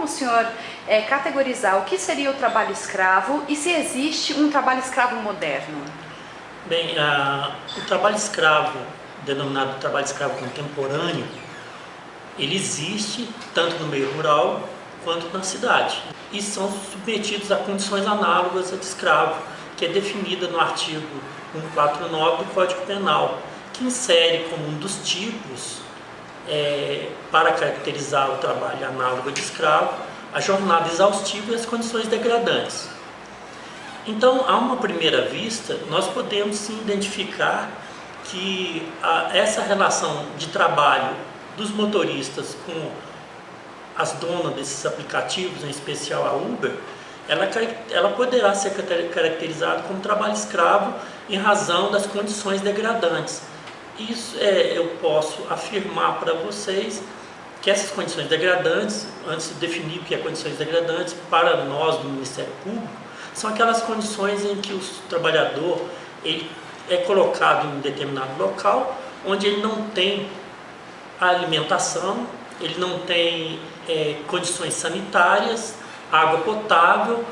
como o senhor categorizar o que seria o trabalho escravo e se existe um trabalho escravo moderno? Bem, o trabalho escravo, denominado trabalho escravo contemporâneo, ele existe tanto no meio rural quanto na cidade e são submetidos a condições análogas a de escravo, que é definida no artigo 149 do Código Penal, que insere como um dos tipos para caracterizar o trabalho análogo de escravo a jornada exaustiva e as condições degradantes. Então, a uma primeira vista, nós podemos sim identificar que essa relação de trabalho dos motoristas com as donas desses aplicativos, em especial a Uber, ela poderá ser caracterizada como trabalho escravo em razão das condições degradantes. Isso eu posso afirmar para vocês que essas condições degradantes, antes de definir o que é condições degradantes, para nós do Ministério Público, são aquelas condições em que o trabalhador ele é colocado em um determinado local, onde ele não tem a alimentação, ele não tem condições sanitárias, água potável,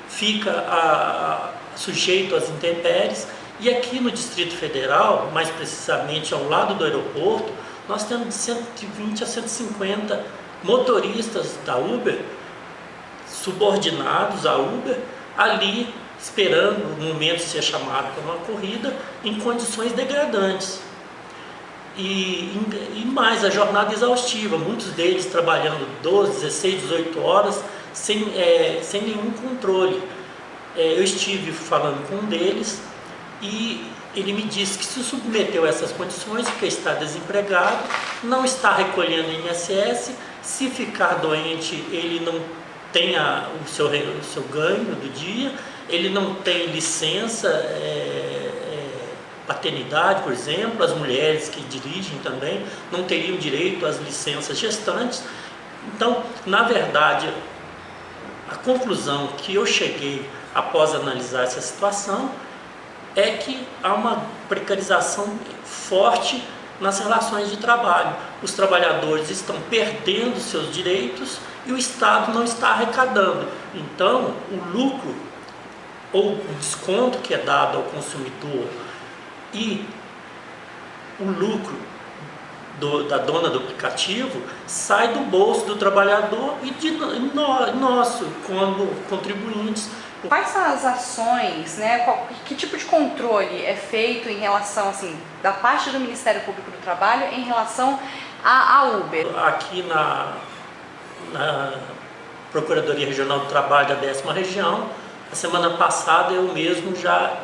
fica sujeito às intempéries. E aqui no Distrito Federal, mais precisamente ao lado do aeroporto, nós temos de 120 a 150 motoristas da Uber, subordinados à Uber, ali esperando o momento de ser chamado para uma corrida, em condições degradantes. E mais, a jornada exaustiva, muitos deles trabalhando 12, 16, 18 horas, sem nenhum controle. Eu estive falando com um deles, e ele me disse que se submeteu a essas condições porque está desempregado, não está recolhendo INSS, se ficar doente ele não tem o seu ganho do dia, ele não tem licença, paternidade, por exemplo, as mulheres que dirigem também não teriam direito às licenças gestantes. Então, na verdade, a conclusão que eu cheguei após analisar essa situação é que há uma precarização forte nas relações de trabalho. Os trabalhadores estão perdendo seus direitos e o Estado não está arrecadando. Então, o lucro ou o desconto que é dado ao consumidor e o lucro da dona do aplicativo sai do bolso do trabalhador e de nosso, como contribuintes. Quais são as ações, né? Que tipo de controle é feito em relação, assim, da parte do Ministério Público do Trabalho em relação à Uber? Aqui na Procuradoria Regional do Trabalho da 10ª Região, a semana passada eu mesmo já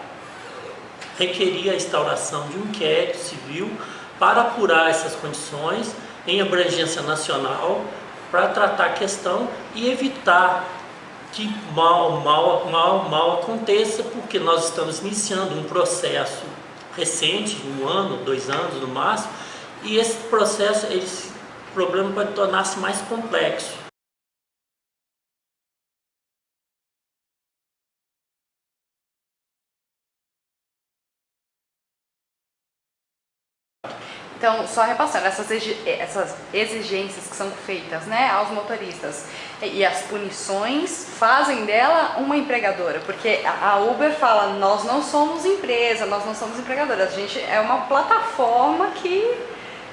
requeri a instauração de um inquérito civil para apurar essas condições em abrangência nacional, para tratar a questão e evitar que mal aconteça, porque nós estamos iniciando um processo recente, 1 ano, 2 anos no máximo, e esse processo, esse problema pode tornar-se mais complexo. Então, só repassando, essas exigências que são feitas, né, aos motoristas e as punições fazem dela uma empregadora, porque a Uber fala, nós não somos empresa, nós não somos empregadora, a gente é uma plataforma que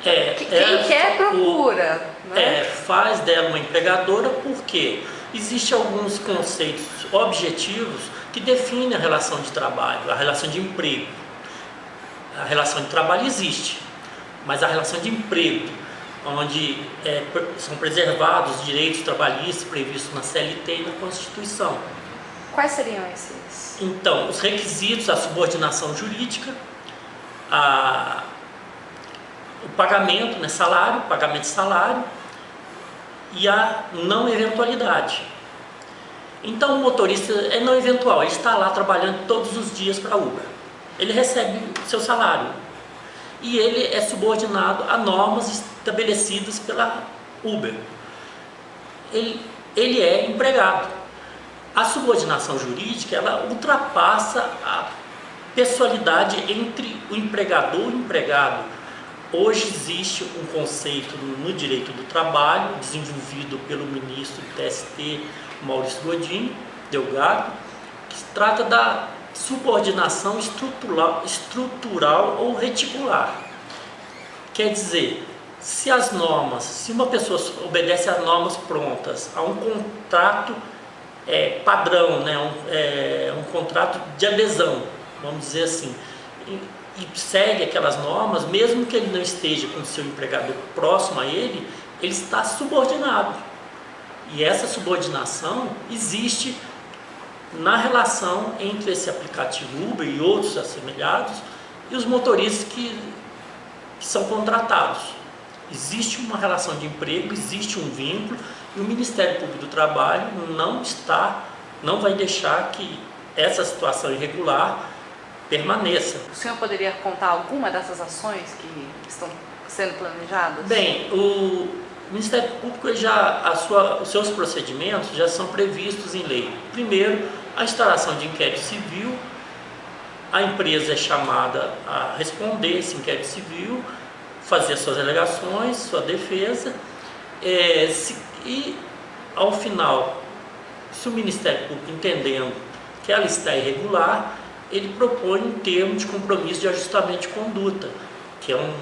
quem quer procura. Né? Faz dela uma empregadora porque existem alguns conceitos objetivos que definem a relação de trabalho, a relação de emprego. A relação de trabalho existe, mas a relação de emprego, onde são preservados os direitos trabalhistas previstos na CLT e na Constituição. Quais seriam esses? Então, os requisitos, a subordinação jurídica, o pagamento, né, pagamento de salário e a não eventualidade. Então, o motorista é não eventual, ele está lá trabalhando todos os dias para a Uber. Ele recebe seu salário e ele é subordinado a normas estabelecidas pela Uber. Ele é empregado. A subordinação jurídica, ela ultrapassa a pessoalidade entre o empregador e o empregado. Hoje existe um conceito no direito do trabalho, desenvolvido pelo ministro do TST, Maurício Godinho Delgado, que se trata da subordinação estrutural ou reticular. Quer dizer, se uma pessoa obedece às normas prontas, a um contrato padrão, né, um contrato de adesão, vamos dizer assim, e segue aquelas normas, mesmo que ele não esteja com o seu empregador próximo a ele, ele está subordinado. E essa subordinação existe na relação entre esse aplicativo Uber e outros assemelhados e os motoristas que são contratados. Existe uma relação de emprego, existe um vínculo, e o Ministério Público do Trabalho não vai deixar que essa situação irregular permaneça. O senhor poderia contar alguma dessas ações que estão sendo planejadas? Bem, o Ministério Público os seus procedimentos já são previstos em lei. Primeiro, a instalação de inquérito civil, a empresa é chamada a responder esse inquérito civil, fazer suas alegações, sua defesa, e ao final, se o Ministério Público entendendo que ela está irregular, ele propõe um termo de compromisso de ajustamento de conduta, que é um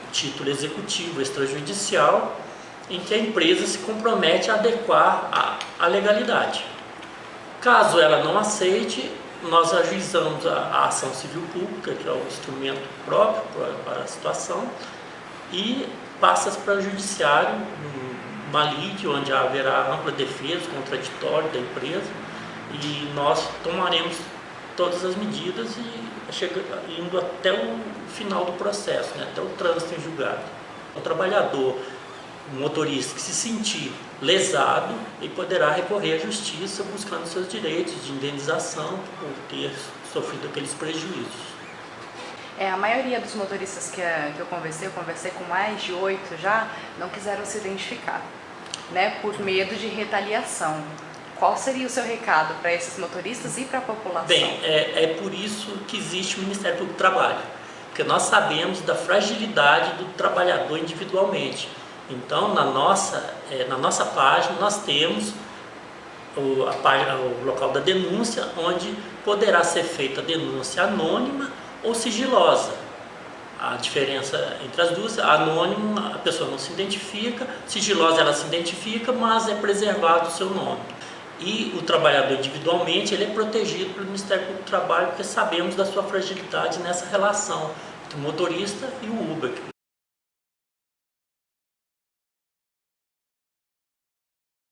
título executivo extrajudicial, em que a empresa se compromete a adequar a legalidade. Caso ela não aceite, nós ajuizamos a ação civil pública, que é o instrumento próprio para a situação, e passa para o judiciário, uma lide onde haverá ampla defesa, contraditório da empresa, e nós tomaremos todas as medidas e indo até o final do processo, né, até o trânsito em julgado. O trabalhador, o motorista que se sentir lesado, ele poderá recorrer à justiça buscando seus direitos de indenização por ter sofrido aqueles prejuízos. A maioria dos motoristas que eu conversei com mais de 8 já, não quiseram se identificar, né, por medo de retaliação. Qual seria o seu recado para esses motoristas e para a população? Bem, é por isso que existe o Ministério Público do Trabalho, porque nós sabemos da fragilidade do trabalhador individualmente. Então, na nossa página, nós temos o local da denúncia, onde poderá ser feita a denúncia anônima ou sigilosa. A diferença entre as duas, a anônima, a pessoa não se identifica, sigilosa ela se identifica, mas é preservado o seu nome. E o trabalhador individualmente, ele é protegido pelo Ministério Público do Trabalho, porque sabemos da sua fragilidade nessa relação entre o motorista e o Uber.